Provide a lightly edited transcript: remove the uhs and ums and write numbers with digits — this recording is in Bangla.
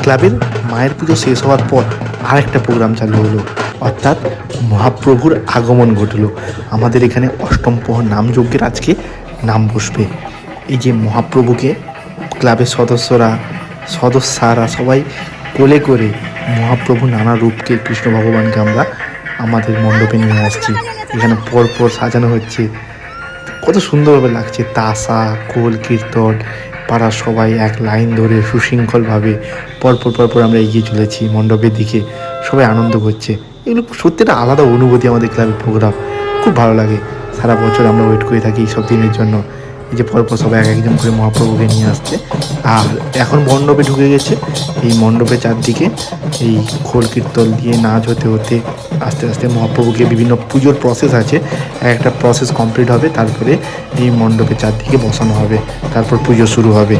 ক্লাবের মায়ের পুজো শেষ হওয়ার পর আরেকটা প্রোগ্রাম চালু হলো, অর্থাৎ মহাপ্রভুর আগমন ঘটলো। আমাদের এখানে অষ্টম প্রহর নামযজ্ঞের আজকে নাম বসবে। এই যে মহাপ্রভুকে ক্লাবের সদস্যরা সবাই কোলে করে মহাপ্রভু নানা রূপকে, কৃষ্ণ ভগবানকে আমরা আমাদের মণ্ডপে নিয়ে আসছি। এখানে পরপর সাজানো হচ্ছে, কত সুন্দরভাবে লাগছে। তাসা, খোল, কীর্তন, পাড়ার সবাই এক লাইন ধরে সুশৃঙ্খলভাবে পরপর আমরা এগিয়ে চলেছি মণ্ডপের দিকে। সবাই আনন্দ করছে। এগুলো সত্যি একটা আলাদা অনুভূতি। আমাদের ক্লাবের প্রোগ্রাম খুব ভালো লাগে। সারা বছর আমরা ওয়েট করে থাকি এইসব দিনের জন্য, এই যে পরপর সবাই এক একজন করে মহাপ্রভুকে নিয়ে আসছে। আর এখন মণ্ডপে ঢুকে গেছে। এই মণ্ডপের চারদিকে এই খোল কীর্তন দিয়ে নাচ হতে হতে আস্তে আস্তে মহাপ্রভুকে বিভিন্ন পুজোর প্রসেস আছে, একটা প্রসেস কমপ্লিট হবে, তারপরে এই মণ্ডপের চারদিকে বসানো হবে, তারপর পুজো শুরু হবে।